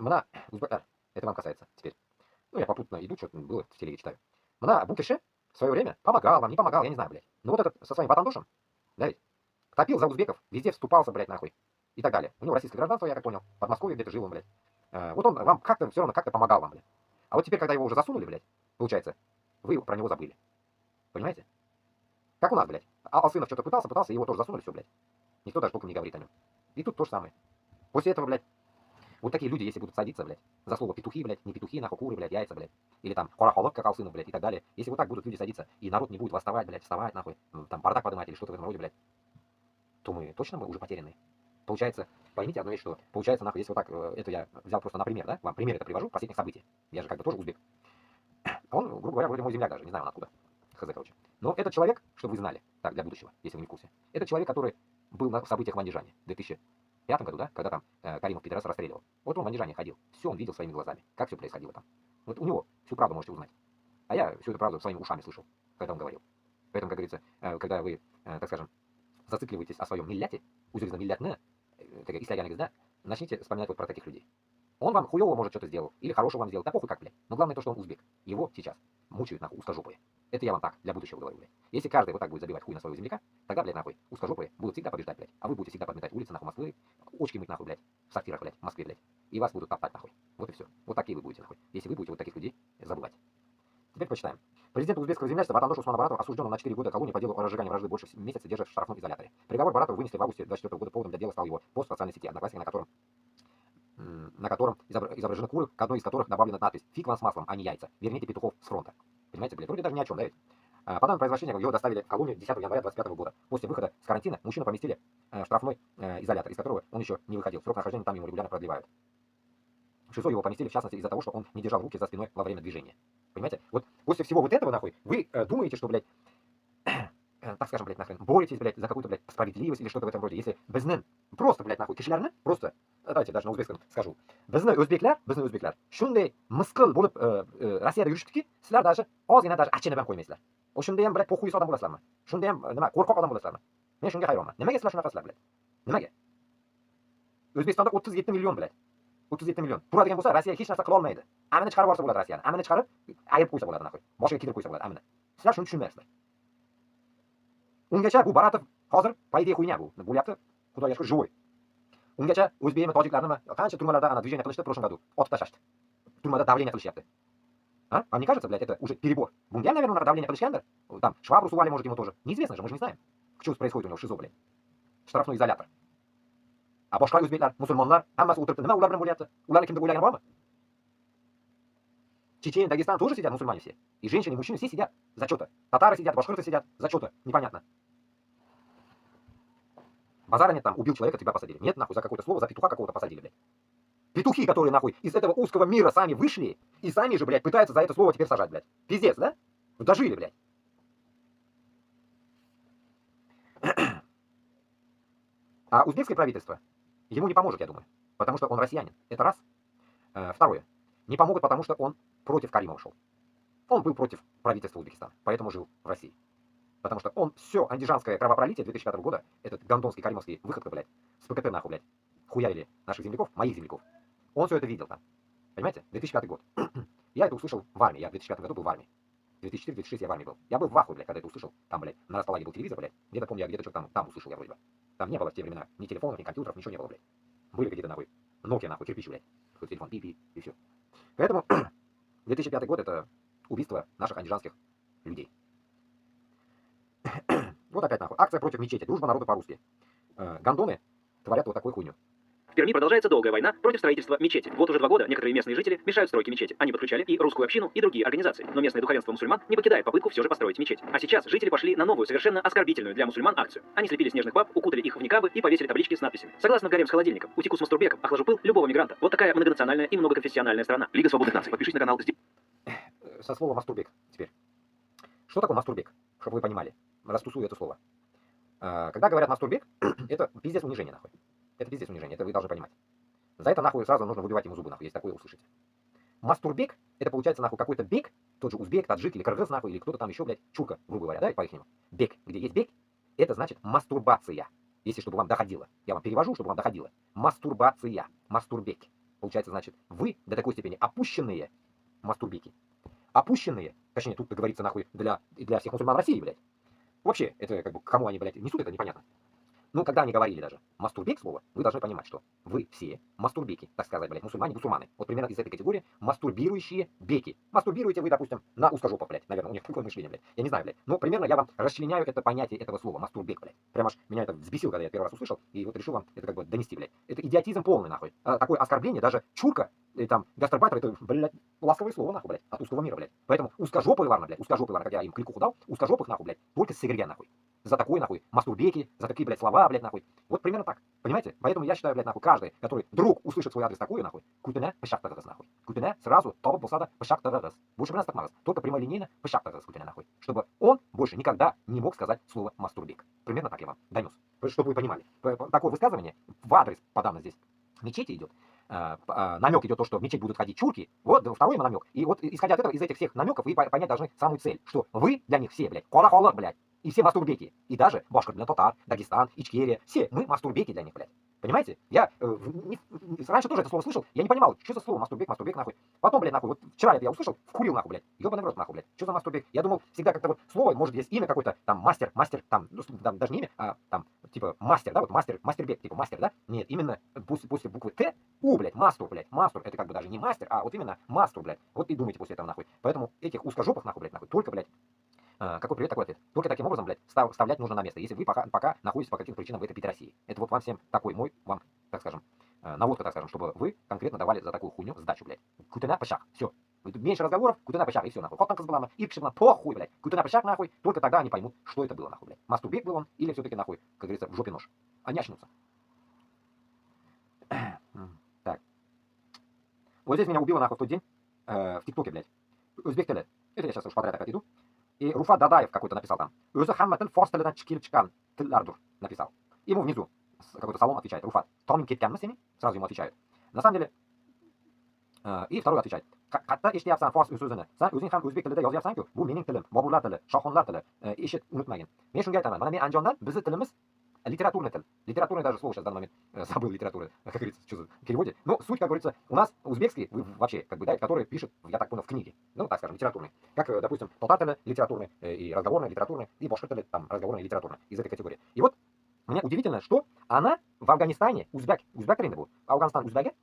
Мына, это вам касается теперь. Ну, я попутно иду, что-то было, в телеге читаю. Мына Букерше в свое время помогал вам, не помогал, я не знаю, блядь. Но вот этот со своим Батандошем, да ведь, топил за узбеков, везде вступался, блядь, нахуй. И так далее. У него российское гражданство, я как понял. В Подмосковье где-то жил он, блядь. Вот он вам как-то все равно как-то помогал вам, блядь. А вот теперь, когда его уже засунули, блядь, получается, вы про него забыли. Понимаете? Как у нас, блядь. Алсынов что-то пытался, его тоже засунули, все, блядь. Никто даже толком не говорит о нем. И тут то же самое. После этого, блядь, вот такие люди, если будут садиться, блядь, за слово петухи, блядь, не петухи, нахуй, куры, блядь, яйца, блядь, или там хорохолок, как Алсынов, блядь, и так далее. Если вот так будут люди садиться, и народ не будет восставать, блядь, вставать, нахуй, там, бардак поднимать или что-то в этом роде, блядь, то мы точно мы уже потеряны. Получается, поймите одну вещь, что получается, нахуй, если вот так, это я взял просто на пример, да, вам пример это привожу, последних событий. Я же как бы тоже узбек. А он, грубо говоря, вроде мой земляк даже, не знаю он откуда. Хз, короче. Но этот человек, чтобы вы знали, так, для будущего, если вы не в курсе, это человек, который был на событиях в Андижане в 2005 году, да, когда там Каримов пидорас расстреливал. Вот он в Андижане ходил, все он видел своими глазами, как все происходило там. Вот у него всю правду можете узнать. А я всю эту правду своими ушами слышал, когда он говорил. Поэтому, как говорится, когда вы, так скажем, зацикливаетесь о своем милляте, узризна миллятне, исляряник, да, начните вспоминать вот про таких людей. Он вам хуёво, может, что-то сделал, или хорошего вам сделал, да похуй как, блядь. Но главное то, что он узбек. Его сейчас мучают, нахуй, узкожопые. Это я вам так, для будущего говорю, блядь. Если каждый вот так будет забивать хуй на своего земляка, тогда, блядь, нахуй, узкожопые будут всегда побеждать, блядь. А вы будете всегда подметать улицы, нахуй, Москвы, очки мыть, нахуй, блядь, в сортирах, блядь, в Москве, блядь. И вас будут топтать, нахуй. Вот и все. Вот такие вы будете, нахуй. Если вы будете вот таких людей забывать. Теперь почитаем. Президент узбекского землячества Батандош Усман Баратов осужден на 4 года колонии по делу о разжигании вражды больше месяца держит в штрафном изоляторе. Приговор Баратову вынесли в августе 24 года. Поводом для дела стал его пост в социальной сети Одноклассники, на котором изображены куры, к одной из которых добавлена надпись «Фиг вам с маслом, а не яйца. Верните петухов с фронта». Понимаете, блядь, вроде даже ни о чем, да ведь? По данным произвращения, его доставили в колонию 10 января 25 года. После выхода с карантина мужчину поместили в штрафной изолятор, из которого он еще не выходил. Срок нахождения там ему регулярно продлевают. В ШИЗО его поместили, в частности, из-за того, что он не держал руки за спиной во время движения. Понимаете? Вот после всего вот этого, нахуй, вы думаете, что, блядь, так скажем, блядь, нахрен, боретесь, блядь, за какую-то, блядь, справедливость или что-то в этом роде. Если безнен, просто, блядь, нахуй, кишлярны, просто, давайте даже на узбекском скажу. Безне өзбеклер, shunday misqil bo'lib Rossiyada yurishibdiki, sizlar даже ozgina даже achchini ham qo'ymaysizlar. O'shunda ham, блядь, po'xuyis odam bo'lasizlarmi? Shunda ham nima, qo'rqoq odam bo'lasizlarmi? Men shunga hayronman. Nimaga sizlar shunaqasizlar, блядь? Nimaga? O'zbekistonda 37 million, блядь. 37 million. Turadigan bo'lsa, Rossiya hech narsa qila olmaydi. Amini chiqarib yuborsa bo'ladi Rossiyani. Amini chiqarib, ayirib qo'ysa bo'ladi, naqoy. Boshiga kiydirib qo'ysa bo'ladi, amini. Sizlar shuni tushunmaysizlar. Ungacha bu Baratov hozir payday xuynya bu. Bo'lyapti, Xudoga shukr, живой. Ungacha o'zbekmi, tojiklarnimi qancha turmalarda ana движение qilishdi, в прошлом году otib tashlashdi. Turmada давление qilishyapti. А? Вам не кажется, блядь, это уже перебор? Бундян, наверное, на давление qilishgandir. Там швабру сували, может, ему тоже. Неизвестно же, мы же не знаем, что происходит у него в ШИЗО, блядь. Штрафной изолятор. А boshqa o'zbeklar, musulmonlar hammasi o'tiribdi. Nima ular bilan bo'lyapti? Ularni kimdir o'ylagani bormi? Чечен, Дагестан тоже сидят мусульмане все. И женщины, и мужчины все сидят за что-то. Татары сидят, башкирцы сидят за что-то. Непонятно. Базара нет там, убил человека, тебя посадили. Нет, нахуй, за какое-то слово, за петуха какого-то посадили, блядь. Петухи, которые, нахуй, из этого узкого мира сами вышли, и сами же, блядь, пытаются за это слово теперь сажать, блядь. Пиздец, да? Ну, дожили, блядь. А узбекское правительство ему не поможет, я думаю. Потому что он россиянин. Это раз. Второе. Не помогут, потому что он против Каримова шел. Он был против правительства Узбекистана, поэтому жил в России. Потому что он все андижанское кровопролитие 2005 года, этот гондонский, каримовский выходка, блядь, с ПКТ нахуй, блядь, хуярили наших земляков, моих земляков. Он все это видел там. Понимаете? 2005 год. Я это услышал в армии. Я в 2005 году был в армии. 2004-2006 я в армии был. Я был в ахуе, блядь, когда это услышал. Там, блядь, на располаге был телевизор, блядь. Где-то помню, я где-то что-то там услышал я вроде бы. Там не было в те времена ни телефонов, ни компьютеров, ничего не было, блядь. Были какие-то нахуй. Nokia, нахуй, кирпичи, блядь. Какой телефон, пи-пи, и все. Поэтому 2005 год это убийство наших андижанских людей. Вот опять нахуй. Акция против мечети. Дружба народа по-русски. Гондоны творят вот такую хуйню. В Перми продолжается долгая война против строительства мечети. Вот уже 2 года некоторые местные жители мешают стройке мечети. Они подключали и русскую общину, и другие организации. Но местное духовенство мусульман не покидает попытку все же построить мечеть. А сейчас жители пошли на новую, совершенно оскорбительную для мусульман акцию. Они слепили снежных баб, укутали их в никабы и повесили таблички с надписями. Согласно гарем с холодильником, утеку с мастурбеком, охлажу пыл любого мигранта. Вот такая многонациональная и многоконфессиональная страна. Лига свободных наций. Подпишись на канал. Со слова мастурбек теперь. Что такое мастурбек? Чтобы вы понимали. Растусую это слово. Когда говорят мастурбек, это пиздец унижение, нахуй. Это пиздец унижение, это вы должны понимать. За это, нахуй, сразу нужно выбивать ему зубы, нахуй, если такое услышите. Мастурбек, это получается, нахуй, какой-то бег, тот же узбек, таджик или кыргыз, нахуй, или кто-то там еще, блядь, чурка, грубо говоря, да, по-ихнему. Бег, где есть бег, это значит мастурбация. Если чтобы вам доходило. Я вам перевожу, чтобы вам доходило. Мастурбация, мастурбек. получается, значит, вы до такой степени опущенные мастурбики. Опущенные, точнее, тут говорится нахуй для всех мусульман России, блядь. Вообще, это как бы к кому они, блядь, несут, это непонятно. Ну, когда они говорили даже мастурбек слово, вы должны понимать, что вы все мастурбеки, так сказать, блядь, мусульмане. Вот примерно из этой категории мастурбирующие беки. Мастурбируете вы, допустим, на узкожопов, блядь, наверное, у них такое мышление, блядь. Я не знаю, блядь. Но примерно я вам расчленяю это понятие этого слова, мастурбек, блядь. Прямо аж меня это взбесило, когда я первый раз услышал, и вот решил вам это как бы донести, блядь. Это идиотизм полный, нахуй. Такое оскорбление, даже чурка, и там, гастарбайтер, это, блядь, ласковое слово, нахуй, блядь, от узкого мира, блядь. Поэтому узкожопые, ладно, блядь, узкожопые, ладно, как я им кликуху дал, узкожопых, нахуй, блядь, только сегря, нахуй. За такой, нахуй, мастурбеки, за такие, блядь, слова, блядь, нахуй. Вот примерно так. Понимаете? Поэтому я считаю, блядь, нахуй, каждый, который вдруг услышит свой адрес такой, нахуй, кутене пешактагас, нахуй. Кутене сразу тобот посада пешактагас. Больше нас так магас. Только прямолинейно пешактагас кутене, нахуй. Чтобы он больше никогда не мог сказать слово мастурбик. Примерно так я вам донес. Чтобы вы понимали. Такое высказывание в адрес подано здесь мечети идет. Намек идет то, что в мечеть будут ходить чурки. Вот второй намек. И вот исходя от этого, из этих всех намеков, вы понять должны самую цель. Что вы для них все, блядь, колохолок, блядь. И все мастурбеки. И даже Башкир, татар, Дагестан, Ичкерия. Все мы мастурбеки для них, блядь. Понимаете? Я раньше тоже это слово слышал, я не понимал, что за слово мастурбек, нахуй. Потом, блядь, нахуй, вот вчера это я услышал, вкурил, нахуй, блядь. Ёбаный в рот, нахуй, блядь. Что за мастурбек? Я думал, всегда как-то вот слово, может, есть имя какое-то, там, мастер, там, ну, там, даже не имя, а там, типа, мастер, да, вот мастербек, типа, мастер, да? Нет, именно после буквы Т, блядь, мастур, это как бы даже не мастер, а вот именно мастур, блядь. Вот и думайте после этого, нахуй. Поэтому этих узкожопых, нахуй, только, блядь, какой привет, такой ответ. Только таким образом, блядь, вставлять нужно на место, если вы пока находитесь по каким-то причинам в этой пидорасии. Это вот вам всем такой мой, вам, так скажем, наводка, так скажем, чтобы вы конкретно давали за такую хуйню сдачу, блядь. Кутена пашах, все. Меньше разговоров, кутена пашах, и все, нахуй. Хоть там и пшибна, похуй, блядь. Кутена пашах, нахуй, только тогда они поймут, что это было, нахуй, блядь. Мастурбек был он, или все-таки, нахуй, как говорится, в жопе нож. Они очнутся. Так. Вот здесь меня убило, нахуй, в тот день, в ТикТоке, блядь. Узбек теле. Это я сейчас уж подряд так иду. И Руфат Дадаев какой-то написал там. Өзі хамматын форс тілінен чкирчкан тиллардур написал. Ему внизу какой-то салон отвечает. Руфат. Томин кеткан семи? Сразу ему отвечают. На самом деле. И второй отвечает. Қатта ештияпсан форс сөзіні. Сен өзің хам өзбек тілінде жазяпсан-ку. Бұл менің тілім, бобурлар тілі, шохонлар тілі. Ешет unutmagin. Мен шунga aytaman. Mana men Andijondan bizni tilimiz литературный тил. Литературный даже слово сейчас в данный момент забыл литературы, как говорится, что за переводе. Но суть, как говорится, у нас узбекский, вообще, как бы, да, который пишет, я так понял, в книге. Ну, так скажем, литературный. Как, допустим, татар литературный, и разговорный литературный, и башкир там разговорный литературный из этой категории. И вот мне удивительно, что она в Афганистане, узбек был, Афганистан узбеки,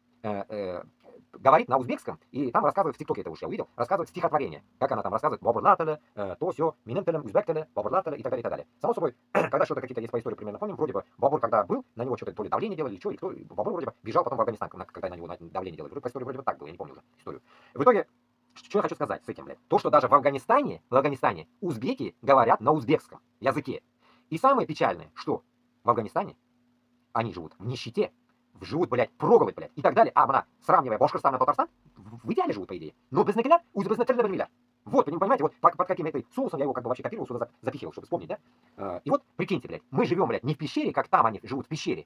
говорит на узбекском, и там рассказывает, в ТикТоке это уж я увидел, рассказывает стихотворение. Как она там рассказывает, бобрлатele, то, сё, минентелем, узбектеле, бобрлатele и так далее, и так далее. Само собой, когда что-то какие-то есть по истории, примерно помним, вроде бы Бабур, когда был, на него что-то то ли давление делали, или что, и кто, Бабур вроде бы бежал потом в Афганистан, когда на него давление делали. По истории вроде бы так было, я не помню уже историю. В итоге, что я хочу сказать с этим, блядь? То, что даже в Афганистане узбеки говорят на узбекском языке. И самое печальное, что в Афганистане они живут в нищете, живут, блядь, проголодь, блядь, и так далее. А она, сравнивая Башкортостан и Татарстан, в идеале живут, по идее. Но без накиля, без накиля. Вот, понимаете, вот под каким это соусом я его как бы вообще копировал, сюда запихивал, чтобы вспомнить, да? И вот, прикиньте, блядь, мы живем, блядь, не в пещере, как там они живут в пещере,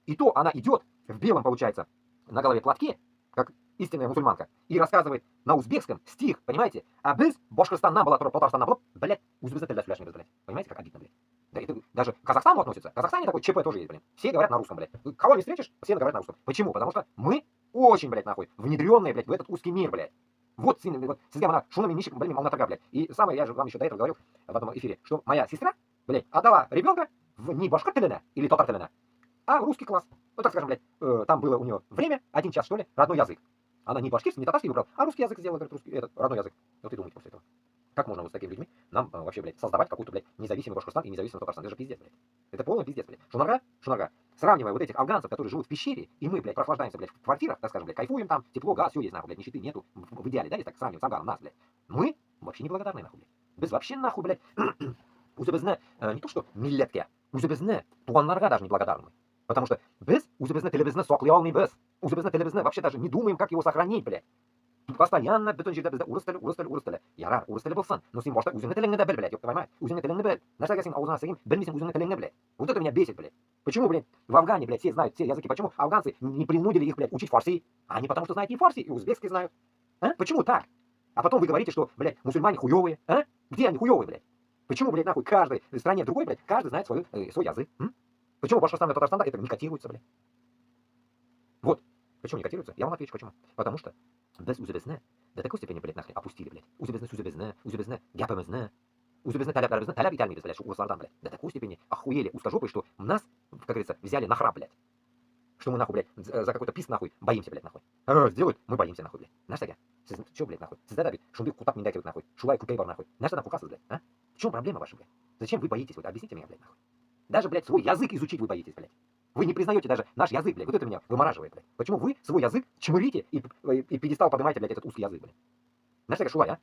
и то она идет в белом, получается, на голове платке, как истинная мусульманка, и рассказывает на узбекском стих, понимаете? А без Башкортостана была, Татарстана была, блядь, узбекский, блядь, понимаете, как обидно, блядь? Да, это даже к Казахстану относится. В Казахстане такой ЧП тоже есть, блин. Все говорят на русском, блядь. Кого не встретишь, все говорят на русском. Почему? Потому что мы очень, блядь, нахуй, внедренные, блядь, в этот узкий мир, блядь. Вот, вот, сидя она, шунами нищих, блин, молнатага, блядь. И самое, я же вам еще до этого говорил в одном эфире, что моя сестра, блядь, отдала ребенка в не башкир телена или татар телена, а в русский класс. Ну, так скажем, блядь, там было у нее время, 1 час, что ли, родной язык. Она не башкирский, не татарский выбрал, а русский язык сделала, говорит, русский, этот, родной язык. Вот и думайте после этого. Как можно вот с такими людьми нам вообще, блядь, создавать какой-то, блядь, независимый Башкортостан и независимый Татарстан? Это же пиздец, блядь. Это полный пиздец, блядь. Шунага. Сравнивая вот этих афганцев, которые живут в пещере, и мы, блядь, прохлаждаемся, блядь, в квартирах, так скажем, блядь, кайфуем там, тепло, газ, все есть, нахуй, блядь, нищеты нету, в идеале, да, если так сравнивать с афганом, нас, блядь. Мы вообще неблагодарные, нахуй, блядь. Без вообще, нахуй, блядь, узбезне, не то что миллетке, узбезне, туганларга даже неблагодарны. Потому что без узбезне телебезне соклеалный без. Узбезне телебезне вообще даже не думаем, как его сохранить, блядь. Постоянно бүтін жерде бізді орыс тілі. Ярар, орыс тілі болсын. Но сен башта өзіңнің тіліңді біл, блядь, понимаешь? Өзіңнің тіліңді біл. Нәрсеге сен аузына сыйын, білмесең өзіңнің тіліңді, блядь. Вот это меня бесит, блядь. Почему, блядь, в Афгане, блядь, все знают все языки? Почему афганцы не принудили их, блядь, учить фарси? Они потому что знают и фарси, и узбекский знают. А? Почему так? А потом вы говорите, что, блядь, мусульмане хуёвые. А? Где они хуёвые, блядь? Почему, блядь, нахуй, каждой стране другой, блядь, каждый знает свой язык? Почему Башкортостан и Татарстан это не котируется, блядь? Вот. Почему не котируется? Я вам отвечу, почему. Потому что без узбезне до такой степени, блядь, нахрен опустили, блядь. Узбезне, гяпемезне, таляп итальный, представляешь, Урслардан, блядь. До такой степени охуели узкожопые, что нас, как говорится, взяли на храп, блядь. Что мы, нахуй, блядь, за какой-то пис, нахуй, боимся, блядь, нахуй. Сделают, мы боимся, нахуй, блядь. Знаешь, так я? Что, блядь, нахуй? Сіздер, блядь, шумбик кутап не дайте, нахуй. Шулай кутейбар, нахуй. Знаешь, нахуй, касс, блядь, а? В чем проблема ваша, блядь? Зачем вы боитесь, вот, объясните мне, блядь, нахуй. Даже, блядь, свой язык изучить вы боитесь, блядь. Вы не признаете даже наш язык, блядь. Вот это меня вымораживает, блядь. Почему вы свой язык чмырите и пьедестал поднимаете, блядь, этот узкий язык, блядь? Знаешь, такая шулай, а?